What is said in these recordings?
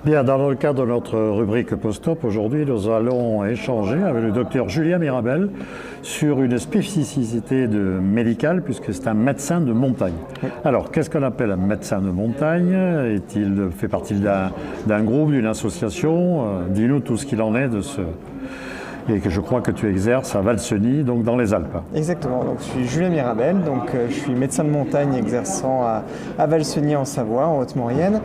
Bien, dans le cadre de notre rubrique post-op, aujourd'hui, nous allons échanger avec le docteur Julien Mirabel sur une spécificité médicale, puisque c'est un médecin de montagne. Oui. Alors, qu'est-ce qu'on appelle un médecin de montagne? Est-il fait partie d'un groupe, d'une association? Dis-nous tout ce qu'il en est de ce... Et que je crois que tu exerces à Valseny, donc dans les Alpes. Exactement, donc je suis Julien Mirabel, je suis médecin de montagne exerçant à Valseny en Savoie, en Haute-Maurienne,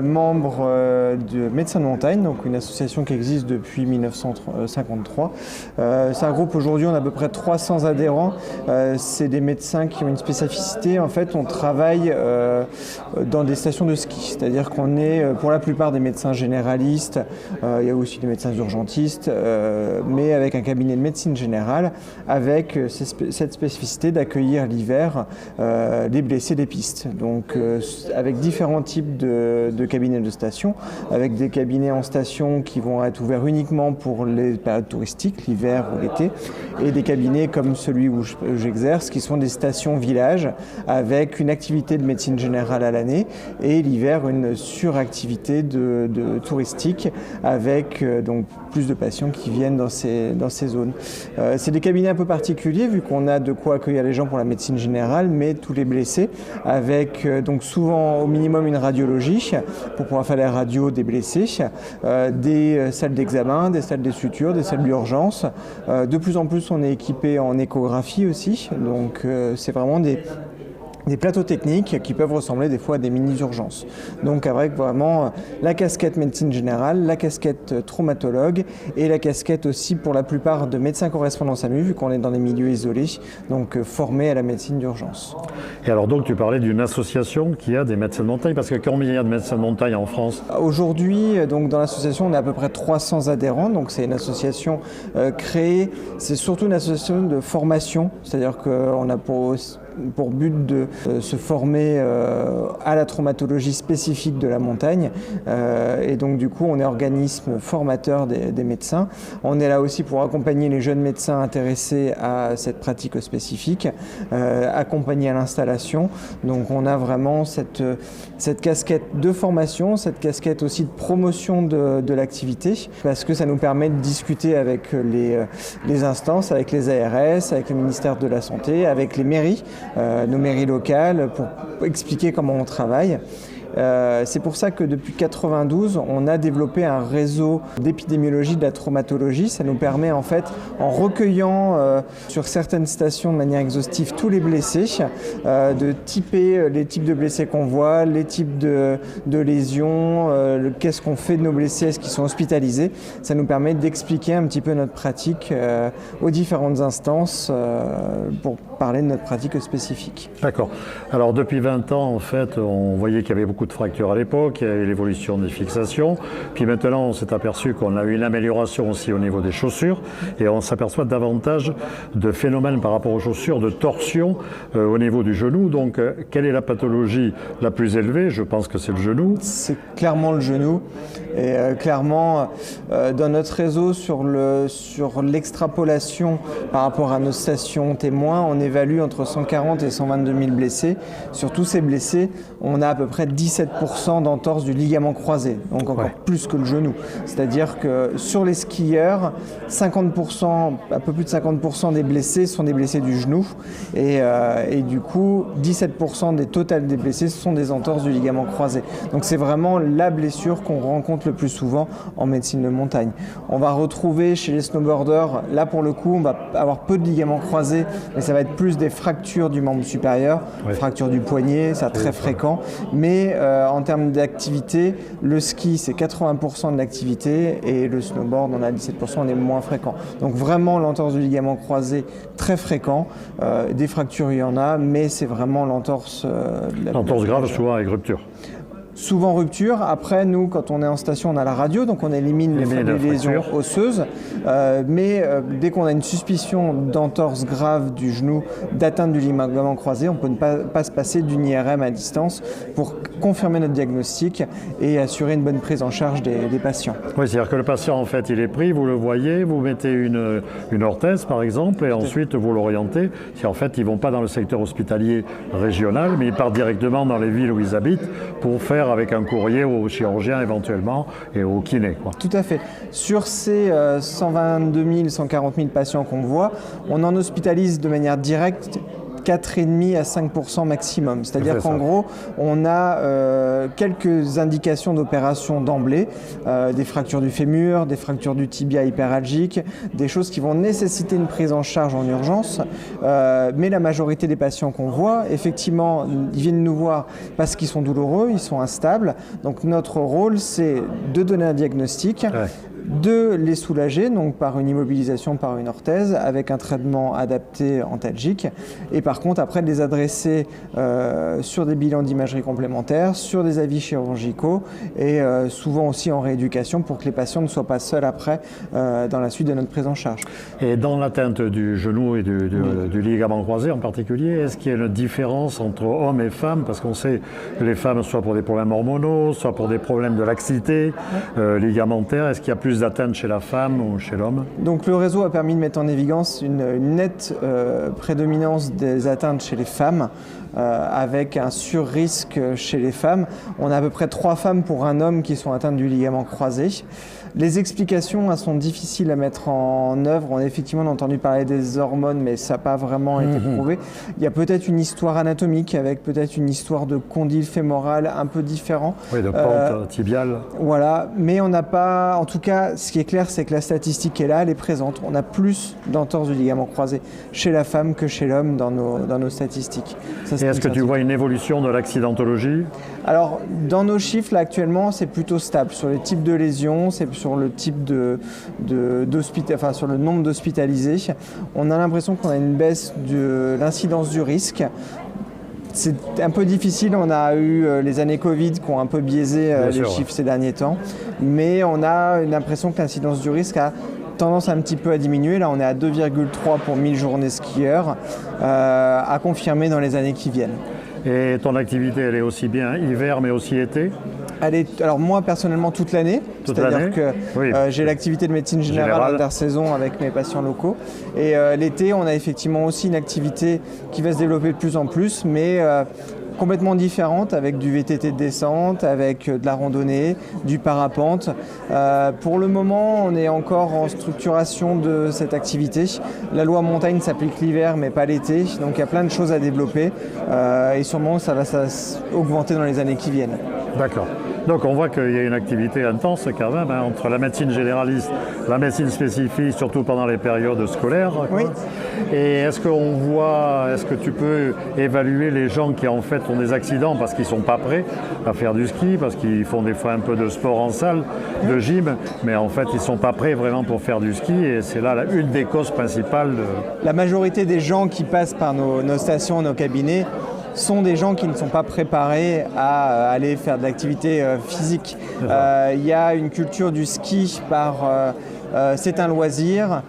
membre de Médecins de montagne, donc une association qui existe depuis 1953. C'est un groupe, aujourd'hui on a à peu près 300 adhérents, c'est des médecins qui ont une spécificité, en fait on travaille dans des stations de ski, c'est-à-dire qu'on est pour la plupart des médecins généralistes, il y a aussi des médecins urgentistes, mais avec un cabinet de médecine générale, avec cette spécificité d'accueillir l'hiver les blessés des pistes. Donc avec différents types de cabinets de station, avec des cabinets en station qui vont être ouverts uniquement pour les périodes touristiques, l'hiver ou l'été, et des cabinets comme celui où j'exerce, qui sont des stations villages, avec une activité de médecine générale à l'année, et l'hiver une suractivité de touristique, avec donc plus de patients qui viennent dans ces zones. C'est des cabinets un peu particuliers vu qu'on a de quoi accueillir les gens pour la médecine générale, mais tous les blessés, avec donc souvent au minimum une radiologie pour pouvoir faire la radio des blessés, des salles d'examen, des salles des sutures, des salles d'urgence. De plus en plus on est équipé en échographie aussi, donc c'est vraiment des plateaux techniques qui peuvent ressembler des fois à des mini-urgences. Donc avec vraiment la casquette médecine générale, la casquette traumatologue et la casquette aussi pour la plupart de médecins correspondants SAMU, vu qu'on est dans des milieux isolés, donc formés à la médecine d'urgence. Et alors donc tu parlais d'une association qui a des médecins de montagne, parce que combien il y a de médecins de montagne en France? Aujourd'hui, donc dans l'association, on a à peu près 300 adhérents, donc c'est une association créée, c'est surtout une association de formation, c'est-à-dire qu'on a pour but de se former à la traumatologie spécifique de la montagne, et donc du coup on est organisme formateur des médecins. On est là aussi pour accompagner les jeunes médecins intéressés à cette pratique spécifique, accompagner à l'installation. Donc on a vraiment cette casquette de formation, cette casquette aussi de promotion de l'activité, parce que ça nous permet de discuter avec les instances, avec les ARS, avec le ministère de la Santé, avec les mairies, nos mairies locales, pour expliquer comment on travaille. C'est pour ça que depuis 1992, on a développé un réseau d'épidémiologie de la traumatologie. Ça nous permet en fait, en recueillant sur certaines stations de manière exhaustive tous les blessés, de typer les types de blessés qu'on voit, les types de lésions, qu'est-ce qu'on fait de nos blessés, est-ce qu'ils sont hospitalisés. Ça nous permet d'expliquer un petit peu notre pratique aux différentes instances pour parler de notre pratique spécifique. D'accord. Alors depuis 20 ans, en fait, on voyait qu'il y avait beaucoup de fractures à l'époque, il y a eu l'évolution des fixations, puis maintenant on s'est aperçu qu'on a eu une amélioration aussi au niveau des chaussures, et on s'aperçoit davantage de phénomènes par rapport aux chaussures, de torsion au niveau du genou. Donc quelle est la pathologie la plus élevée? Je pense que c'est le genou. C'est clairement le genou, et clairement dans notre réseau sur l'extrapolation par rapport à nos stations témoins, on évalue entre 140 et 122 000 blessés. Sur tous ces blessés, on a à peu près 17% d'entorse du ligament croisé, donc encore plus que le genou. C'est-à-dire que sur les skieurs, 50%, un peu plus de 50% des blessés sont des blessés du genou, et du coup 17% des totales des blessés sont des entorses du ligament croisé. Donc c'est vraiment la blessure qu'on rencontre le plus souvent en médecine de montagne. On va retrouver chez les snowboarders, là pour le coup on va avoir peu de ligaments croisés, mais ça va être plus des fractures du membre supérieur, fracture du poignet, c'est très fréquent. Mais en termes d'activité, le ski c'est 80% de l'activité, et le snowboard on a 17%, on est moins fréquent. Donc vraiment l'entorse du ligament croisé très fréquent, des fractures il y en a, mais c'est vraiment l'entorse. L'entorse grave souvent avec rupture. Souvent rupture. Après, nous, quand on est en station, on a la radio, donc on élimine les lésions osseuses. Mais dès qu'on a une suspicion d'entorse grave du genou, d'atteinte du ligament croisé, on peut ne pas se passer d'une IRM à distance pour confirmer notre diagnostic et assurer une bonne prise en charge des patients. Oui, c'est-à-dire que le patient, en fait, il est pris, vous le voyez, vous mettez une orthèse, par exemple, et ensuite vous l'orientez. En fait, ils ne vont pas dans le secteur hospitalier régional, mais ils partent directement dans les villes où ils habitent pour faire faire avec un courrier au chirurgien éventuellement et au kiné, quoi. Tout à fait. Sur ces 122 000, 140 000 patients qu'on voit, on en hospitalise de manière directe 4,5 à 5% maximum. C'est-à-dire qu'en gros, on a quelques indications d'opération d'emblée, des fractures du fémur, des fractures du tibia hyperalgique, des choses qui vont nécessiter une prise en charge en urgence. Mais la majorité des patients qu'on voit, effectivement, ils viennent nous voir parce qu'ils sont douloureux, ils sont instables. Donc notre rôle, c'est de donner un diagnostic. Ouais. De les soulager, donc par une immobilisation, par une orthèse, avec un traitement adapté antalgique. Et par contre, après, de les adresser sur des bilans d'imagerie complémentaires, sur des avis chirurgicaux et souvent aussi en rééducation pour que les patients ne soient pas seuls après dans la suite de notre prise en charge. Et dans l'atteinte du genou et du ligament croisé en particulier, est-ce qu'il y a une différence entre hommes et femmes? Parce qu'on sait que les femmes, soit pour des problèmes hormonaux, soit pour des problèmes de laxité ligamentaire, est-ce qu'il y a plus d'atteinte chez la femme ou chez l'homme? Donc le réseau a permis de mettre en évidence une nette prédominance des atteintes chez les femmes, avec un sur-risque chez les femmes. On a à peu près 3 femmes pour un homme qui sont atteintes du ligament croisé. Les explications sont difficiles à mettre en œuvre. On a effectivement entendu parler des hormones, mais ça n'a pas vraiment été prouvé. Il y a peut-être une histoire anatomique avec peut-être une histoire de condyle fémoral un peu différent. Oui, de pente tibiale. Voilà, mais on n'a pas... En tout cas, ce qui est clair, c'est que la statistique est là, elle est présente. On a plus d'entorse du ligament croisé chez la femme que chez l'homme dans nos statistiques. Ça, et est-ce que tu vois une évolution de l'accidentologie? Alors, dans nos chiffres, là, actuellement, c'est plutôt stable. Sur les types de lésions, c'est sur le type sur le nombre d'hospitalisés. On a l'impression qu'on a une baisse de l'incidence du risque. C'est un peu difficile, on a eu les années Covid qui ont un peu biaisé les chiffres ces derniers temps, mais on a l'impression que l'incidence du risque a tendance un petit peu à diminuer. Là, on est à 2,3 pour 1000 journées skieurs, à confirmer dans les années qui viennent. Et ton activité, elle est aussi bien hiver mais aussi été? Alors moi personnellement toute l'année, c'est-à-dire que j'ai l'activité de médecine générale intersaison avec mes patients locaux et l'été on a effectivement aussi une activité qui va se développer de plus en plus mais complètement différente avec du VTT de descente, avec de la randonnée, du parapente. Pour le moment, on est encore en structuration de cette activité. La loi montagne s'applique l'hiver, mais pas l'été. Donc il y a plein de choses à développer et sûrement ça va augmenter dans les années qui viennent. D'accord. Donc on voit qu'il y a une activité intense quand même entre la médecine généraliste, la médecine spécifique, surtout pendant les périodes scolaires. Oui. Et est-ce que tu peux évaluer les gens qui en fait ont des accidents parce qu'ils ne sont pas prêts à faire du ski, parce qu'ils font des fois un peu de sport en salle, de gym, mais en fait ils ne sont pas prêts vraiment pour faire du ski et c'est là une des causes principales. La majorité des gens qui passent par nos stations, nos cabinets, sont des gens qui ne sont pas préparés à aller faire de l'activité physique. Il y a une culture du ski c'est un loisir.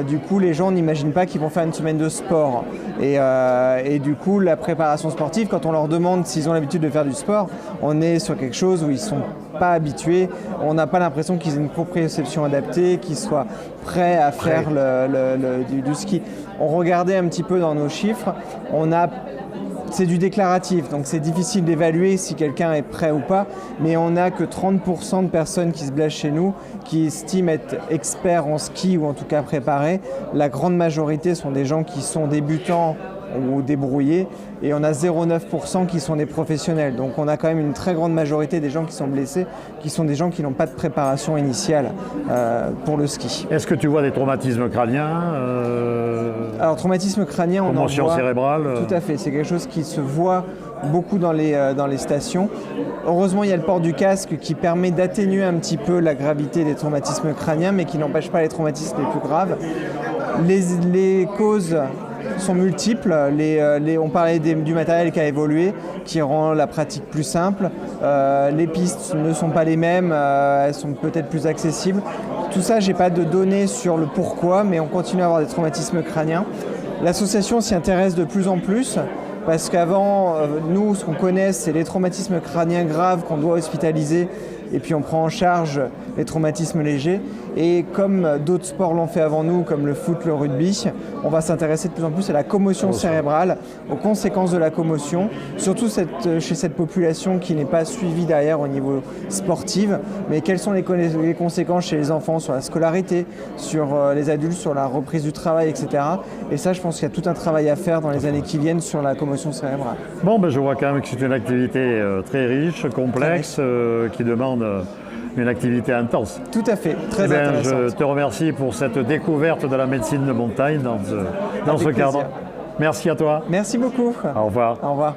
Du coup, les gens n'imaginent pas qu'ils vont faire une semaine de sport. Et du coup, la préparation sportive, quand on leur demande s'ils ont l'habitude de faire du sport, on est sur quelque chose où ils ne sont pas habitués. On n'a pas l'impression qu'ils aient une proprioception adaptée, qu'ils soient prêts à faire du ski. On regardait un petit peu dans nos chiffres. C'est du déclaratif, donc c'est difficile d'évaluer si quelqu'un est prêt ou pas, mais on n'a que 30% de personnes qui se blessent chez nous qui estiment être experts en ski ou en tout cas préparés. La grande majorité sont des gens qui sont débutants ou débrouillés et on a 0,9% qui sont des professionnels. Donc on a quand même une très grande majorité des gens qui sont blessés, qui sont des gens qui n'ont pas de préparation initiale pour le ski. Est-ce que tu vois des traumatismes crâniens Alors traumatisme crânien, on en voit. Commotion cérébrale Tout à fait, c'est quelque chose qui se voit beaucoup dans les stations. Heureusement, il y a le port du casque qui permet d'atténuer un petit peu la gravité des traumatismes crâniens, mais qui n'empêche pas les traumatismes les plus graves. Les causes sont multiples. On parlait du matériel qui a évolué, qui rend la pratique plus simple. Les pistes ne sont pas les mêmes, elles sont peut-être plus accessibles. Tout ça, je n'ai pas de données sur le pourquoi, mais on continue à avoir des traumatismes crâniens. L'association s'y intéresse de plus en plus, parce qu'avant, nous, ce qu'on connaît, c'est les traumatismes crâniens graves qu'on doit hospitaliser et puis on prend en charge les traumatismes légers. Et comme d'autres sports l'ont fait avant nous, comme le foot, le rugby, on va s'intéresser de plus en plus à la commotion cérébrale, aux conséquences de la commotion, surtout chez cette population qui n'est pas suivie derrière au niveau sportif, mais quelles sont les conséquences chez les enfants sur la scolarité, sur les adultes, sur la reprise du travail, etc. Et ça, je pense qu'il y a tout un travail à faire dans les années qui viennent sur la commotion cérébrale. Bon, je vois quand même que c'est une activité très riche, complexe, qui demande une activité intense. Tout à fait, très intéressante. Je te remercie pour cette découverte de la médecine de montagne dans ce cadre. Plaisir. Merci à toi. Merci beaucoup. Au revoir. Au revoir.